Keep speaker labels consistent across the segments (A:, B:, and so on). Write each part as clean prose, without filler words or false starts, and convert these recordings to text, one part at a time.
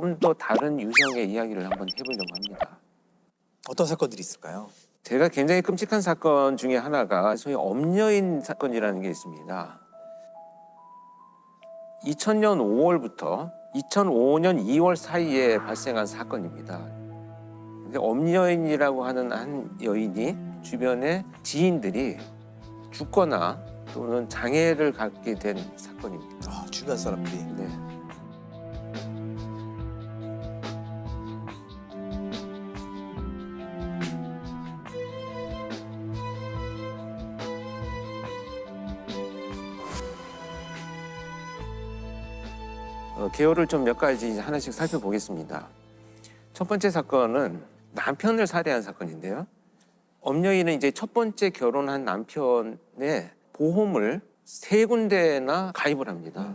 A: 좀 더 다른 유형의 이야기를 한번 해보려고 합니다.
B: 어떤 사건들이 있을까요?
A: 제가 굉장히 끔찍한 사건 중에 하나가 소위 엄여인 사건이라는 게 있습니다. 2000년 5월부터 2005년 2월 사이에 발생한 사건입니다. 근데 엄여인이라고 하는 한 여인이 주변에 지인들이 죽거나 또는 장애를 갖게 된 사건입니다.
B: 아, 주변 사람들이.
A: 네. 개요를 좀 몇 가지 하나씩 살펴보겠습니다. 첫 번째 사건은 남편을 살해한 사건인데요. 엄여인은 이제 첫 번째 결혼한 남편의 보험을 3군데나 가입을 합니다.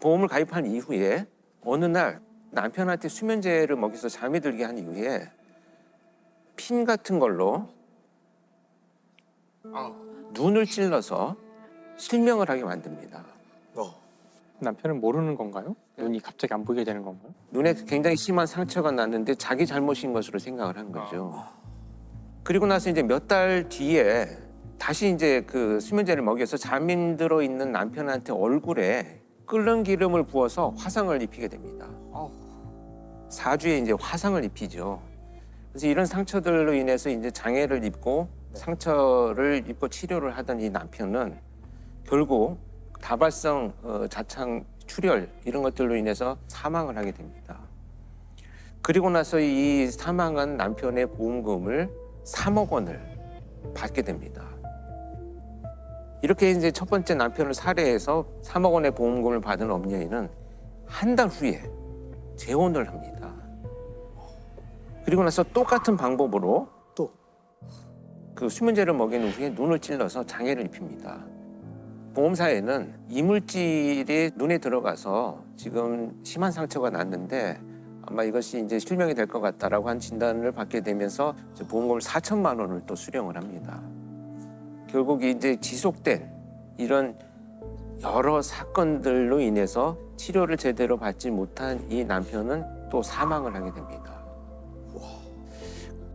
A: 보험을 가입한 이후에 어느 날 남편한테 수면제를 먹여서 잠이 들게 한 이후에 핀 같은 걸로 눈을 찔러서 실명을 하게 만듭니다.
C: 남편은 모르는 건가요? 눈이 갑자기 안 보이게 되는 건가요?
A: 눈에 굉장히 심한 상처가 났는데 자기 잘못인 것으로 생각을 한 거죠. 그리고 나서 이제 몇 달 뒤에 다시 이제 그 수면제를 먹여서 잠이 들어 있는 남편한테 얼굴에 끓는 기름을 부어서 화상을 입히게 됩니다. 사주에 이제 화상을 입히죠. 그래서 이런 상처들로 인해서 이제 장애를 입고 상처를 입고 치료를 하던 이 남편은 결국 다발성 자창 출혈 이런 것들로 인해서 사망을 하게 됩니다. 그리고 나서 이 사망한 남편의 보험금을 3억 원을 받게 됩니다. 이렇게 이제 첫 번째 남편을 살해해서 3억 원의 보험금을 받은 엄여인은 한 달 후에 재혼을 합니다. 그리고 나서 똑같은 방법으로
B: 또
A: 그 수면제를 먹인 후에 눈을 찔러서 장애를 입힙니다. 보험사에는 이물질이 눈에 들어가서 지금 심한 상처가 났는데 아마 이것이 이제 실명이 될 것 같다라고 한 진단을 받게 되면서 보험금을 4천만 원을 또 수령을 합니다. 결국 이제 지속된 이런 여러 사건들로 인해서 치료를 제대로 받지 못한 이 남편은 또 사망을 하게 됩니다.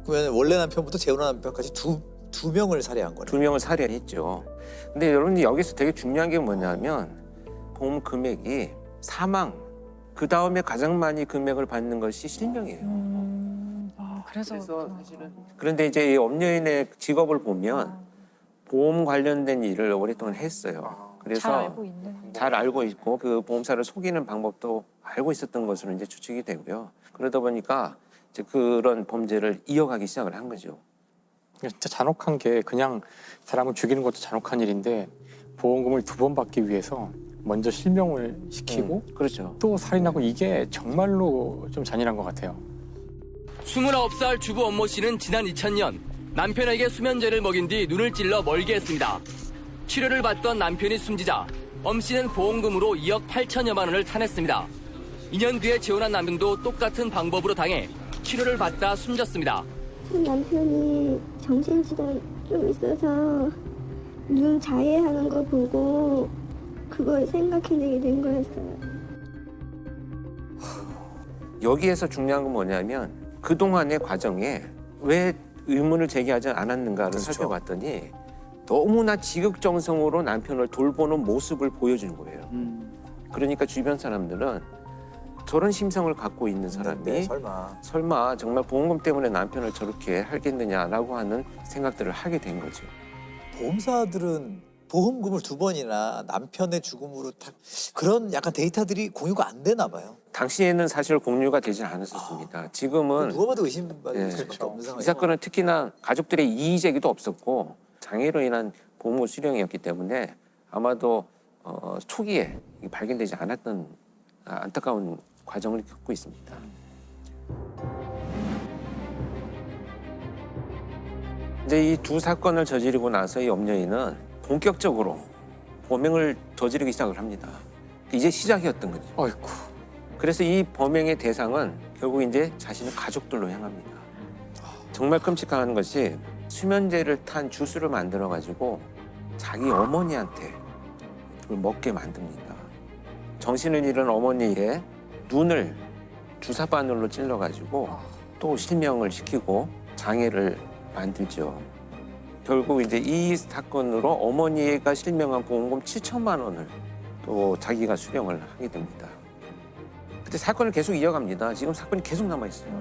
B: 그러면 원래 남편부터 재혼한 남편까지 두 명을 살해한 거네요.
A: 2명을 살해했죠. 근데 여러분들 여기서 되게 중요한 게 뭐냐면 보험 금액이 사망 그 다음에 가장 많이 금액을 받는 것이 실명이에요.
D: 그래서
A: 사실은 그런데 이제 이 엄여인의 직업을 보면 보험 관련된 일을 오랫동안 했어요. 그래서
D: 잘 알고 있는.
A: 잘 알고 있고 그 보험사를 속이는 방법도 알고 있었던 것으로 이제 추측이 되고요. 그러다 보니까 이제 그런 범죄를 이어가기 시작을 한 거죠.
C: 진짜 잔혹한 게 그냥 사람을 죽이는 것도 잔혹한 일인데 보험금을 2번 받기 위해서 먼저 실명을 시키고
A: 그렇죠.
C: 또 살인하고 이게 정말로 좀 잔인한 것 같아요.
E: 29살 주부 엄모 씨는 지난 2000년 남편에게 수면제를 먹인 뒤 눈을 찔러 멀게 했습니다. 치료를 받던 남편이 숨지자 엄 씨는 보험금으로 2억 8천여만 원을 타냈습니다. 2년 뒤에 재혼한 남편도 똑같은 방법으로 당해 치료를 받다 숨졌습니다.
F: 남편이 정신질환 좀 있어서 눈 자해하는 거 보고 그걸 생각해내게 된 거였어요.
A: 여기에서 중요한 건 뭐냐면 그동안의 과정에 왜 의문을 제기하지 않았는가를
B: 그렇죠.
A: 살펴봤더니 너무나 지극정성으로 남편을 돌보는 모습을 보여주는 거예요. 그러니까 주변 사람들은 저런 심성을 갖고 있는 사람이
B: 네, 설마
A: 정말 보험금 때문에 남편을 저렇게 하겠느냐라고 하는 생각들을 하게 된 거죠.
B: 보험사들은 보험금을 2번이나 남편의 죽음으로 그런 약간 데이터들이 공유가 안 되나 봐요.
A: 당시에는 사실 공유가 되지 않았었습니다. 지금은
B: 누가 봐도 의심받을
A: 네,
B: 수밖에 없는 상황이에요.
A: 이 사건은 특히나 가족들의 이의 제기도 없었고 장애로 인한 보험금 수령이었기 때문에 아마도 초기에 발견되지 않았던 안타까운 과정을 겪고 있습니다. 이제 이 2 사건을 저지르고 나서 이 엄여인은 본격적으로 범행을 저지르기 시작을 합니다. 이제 시작이었던 거죠.
C: 아이고.
A: 그래서 이 범행의 대상은 결국 이제 자신의 가족들로 향합니다. 정말 끔찍한 것이 수면제를 탄 주스를 만들어 가지고 자기 어머니한테 그걸 먹게 만듭니다. 정신을 잃은 어머니의 눈을 주사 바늘로 찔러가지고 또 실명을 시키고 장애를 만들죠. 결국 이제 이 사건으로 어머니가 실명한 보험금 7천만 원을 또 자기가 수령을 하게 됩니다. 그때 사건을 계속 이어갑니다. 지금 사건이 계속 남아 있어요.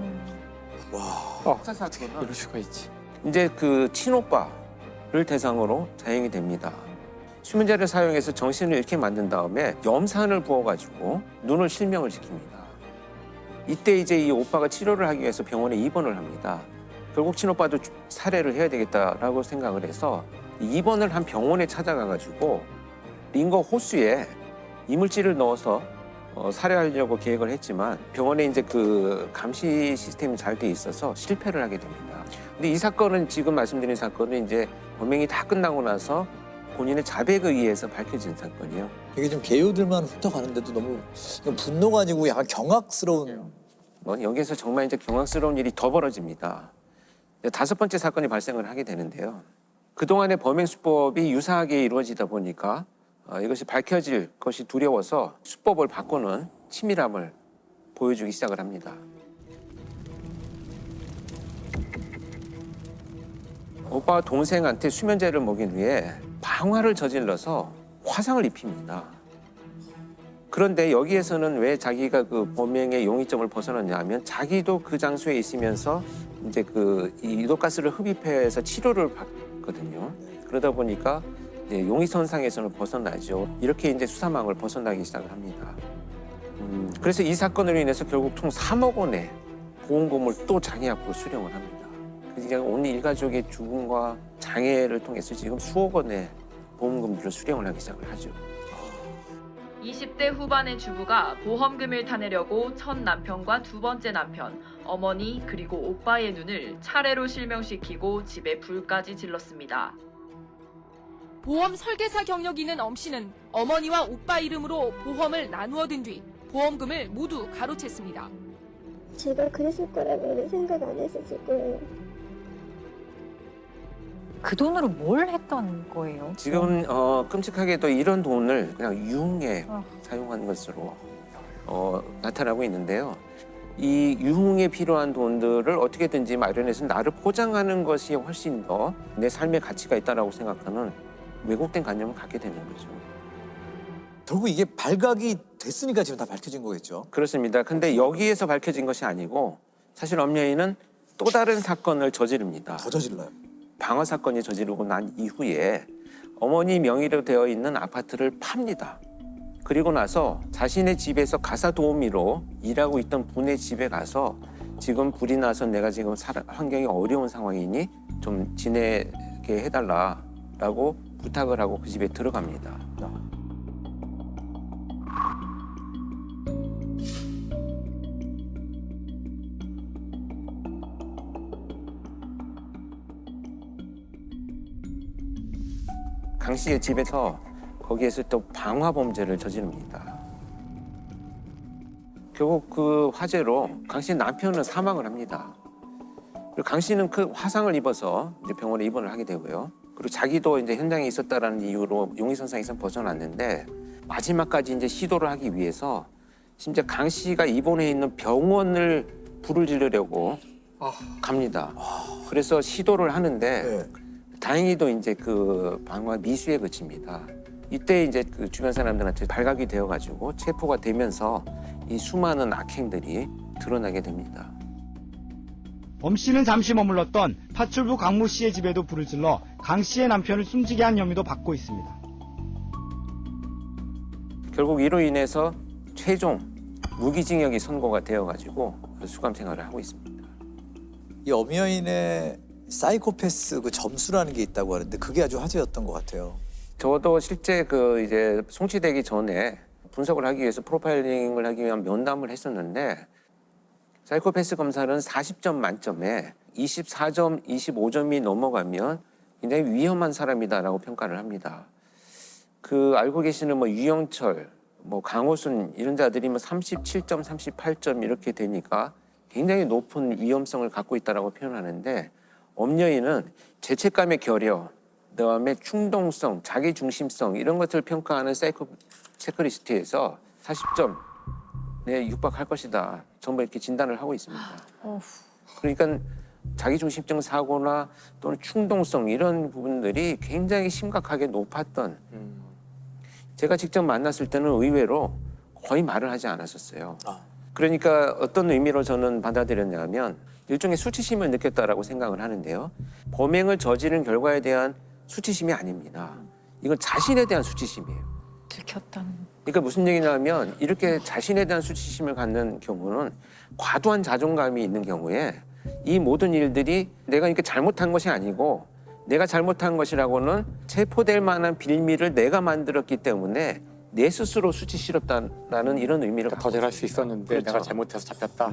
C: 어떻게 이럴 수가 있지?
A: 이제 그 친오빠를 대상으로 자행이 됩니다. 수면제를 사용해서 정신을 잃게 만든 다음에 염산을 부어가지고 눈을 실명을 시킵니다. 이때 이제 이 오빠가 치료를 하기 위해서 병원에 입원을 합니다. 결국 친오빠도 살해를 해야 되겠다라고 생각을 해서 입원을 한 병원에 찾아가가지고 링거 호수에 이물질을 넣어서 살해하려고 계획을 했지만 병원에 이제 그 감시 시스템이 잘 돼 있어서 실패를 하게 됩니다. 근데 이 사건은 지금 말씀드린 사건은 이제 범행이 다 끝나고 나서 본인의 자백에 의해서 밝혀진 사건이요.
B: 이게 좀 개요들만 훑어가는데도 너무 분노가 아니고 약간 경악스러운.
A: 여기에서 정말 이제 경악스러운 일이 더 벌어집니다. 다섯 번째 사건이 발생을 하게 되는데요. 그동안의 범행 수법이 유사하게 이루어지다 보니까 이것이 밝혀질 것이 두려워서 수법을 바꾸는 치밀함을 보여주기 시작을 합니다. 오빠와 동생한테 수면제를 먹인 후에 방화를 저질러서 화상을 입힙니다. 그런데 여기에서는 왜 자기가 그 범행의 용의점을 벗어났냐 하면 자기도 그 장소에 있으면서 이제 그 이도가스를 흡입해서 치료를 받거든요. 그러다 보니까 이제 용의선상에서는 벗어나죠. 이렇게 이제 수사망을 벗어나기 시작을 합니다. 그래서 이 사건으로 인해서 결국 총 3억 원의 보험금을 또 자기 앞으로 수령을 합니다. 그래서 온 일가족의 죽음과 장애를 통해서 지금 수억 원의 보험금들을 수령을 하기 시작을 하죠.
D: 20대 후반의 주부가 보험금을 타내려고 첫 남편과 두 번째 남편, 어머니 그리고 오빠의 눈을 차례로 실명시키고 집에 불까지 질렀습니다.
G: 보험 설계사 경력이 있는 엄 씨는 어머니와 오빠 이름으로 보험을 나누어 든 뒤 보험금을 모두 가로챘습니다.
F: 제가 그랬을 거라고 생각 안 했었고요.
H: 그 돈으로 뭘 했던 거예요?
A: 지금 끔찍하게도 이런 돈을 그냥 유흥에 사용한 것으로 나타나고 있는데요. 이 유흥에 필요한 돈들을 어떻게든지 마련해서 나를 포장하는 것이 훨씬 더 내 삶의 가치가 있다라고 생각하는 왜곡된 관념을 갖게 되는 거죠.
B: 결국 이게 발각이 됐으니까 지금 다 밝혀진 거겠죠.
A: 그렇습니다. 근데 여기에서 밝혀진 것이 아니고 사실 엄여인은 또 다른 사건을 저지릅니다.
B: 더 저질러요.
A: 방화 사건이 저지르고 난 이후에 어머니 명의로 되어 있는 아파트를 팝니다. 그리고 나서 자신의 집에서 가사 도우미로 일하고 있던 분의 집에 가서 지금 불이 나서 내가 지금 환경이 어려운 상황이니 좀 지내게 해달라라고 부탁을 하고 그 집에 들어갑니다. 강 씨의 집에서 거기에서 또 방화 범죄를 저지릅니다. 결국 그 화재로 강 씨 남편은 사망을 합니다. 그리고 강 씨는 그 화상을 입어서 이제 병원에 입원을 하게 되고요. 그리고 자기도 이제 현장에 있었다라는 이유로 용의선상에서 벗어났는데 마지막까지 이제 시도를 하기 위해서 심지어 강 씨가 입원해 있는 병원을 불을 지르려고 갑니다. 그래서 시도를 하는데
B: 네.
A: 다행히도 이제 그 방화 미수에 그칩니다. 이때 이제 그 주변 사람들한테 발각이 되어가지고 체포가 되면서 이 수많은 악행들이 드러나게 됩니다.
I: 엄 씨는 잠시 머물렀던 파출부 강모 씨의 집에도 불을 질러 강 씨의 남편을 숨지게 한 혐의도 받고 있습니다.
A: 결국 이로 인해서 최종 무기징역이 선고가 되어가지고 수감 생활을 하고 있습니다.
B: 이 엄여인의 사이코패스 그 점수라는 게 있다고 하는데 그게 아주 화제였던 것 같아요.
A: 저도 실제 그 이제 송치되기 전에 분석을 하기 위해서 프로파일링을 하기 위한 면담을 했었는데 사이코패스 검사는 40점 만점에 24점, 25점이 넘어가면 굉장히 위험한 사람이다라고 평가를 합니다. 그 알고 계시는 뭐 유영철, 뭐 강호순 이런 자들이 뭐 37점, 38점 이렇게 되니까 굉장히 높은 위험성을 갖고 있다라고 표현하는데 엄여인은 죄책감의 결여, 그다음에 충동성, 자기중심성 이런 것들을 평가하는 사이코 체크리스트에서 40점에 육박할 것이다. 전부 이렇게 진단을 하고 있습니다.
H: 어후.
A: 그러니까 자기중심적 사고나 또는 충동성 이런 부분들이 굉장히 심각하게 높았던, 제가 직접 만났을 때는 의외로 거의 말을 하지 않았었어요. 그러니까 어떤 의미로 저는 받아들였냐면 일종의 수치심을 느꼈다라고 생각을 하는데요. 범행을 저지른 결과에 대한 수치심이 아닙니다. 이건 자신에 대한 수치심이에요.
H: 들켰다는.
A: 그러니까 무슨 얘기냐면 이렇게 자신에 대한 수치심을 갖는 경우는 과도한 자존감이 있는 경우에 이 모든 일들이 내가 이렇게 잘못한 것이 아니고 내가 잘못한 것이라고는 체포될 만한 빌미를 내가 만들었기 때문에 내 스스로 수치스럽다라는 이런 의미를
C: 더 잘할 수 있었는데
A: 그렇죠.
C: 내가 잘못해서 잡혔다.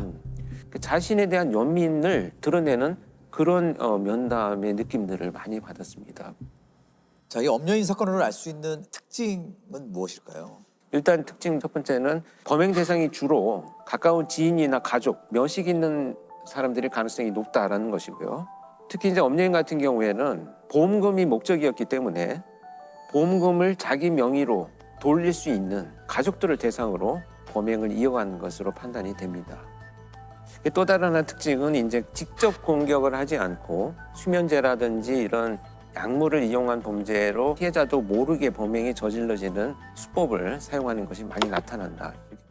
A: 그 자신에 대한 연민을 드러내는 그런 면담의 느낌들을 많이 받았습니다.
B: 자, 이 엄연인 사건으로 알 수 있는 특징은 무엇일까요?
A: 일단 특징 첫 번째는 범행 대상이 주로 가까운 지인이나 가족, 면식 있는 사람들일 가능성이 높다라는 것이고요. 특히 이제 엄연인 같은 경우에는 보험금이 목적이었기 때문에 보험금을 자기 명의로 돌릴 수 있는 가족들을 대상으로 범행을 이어간 것으로 판단이 됩니다. 또 다른 하나 특징은 이제 직접 공격을 하지 않고 수면제라든지 이런 약물을 이용한 범죄로 피해자도 모르게 범행이 저질러지는 수법을 사용하는 것이 많이 나타난다. 이렇게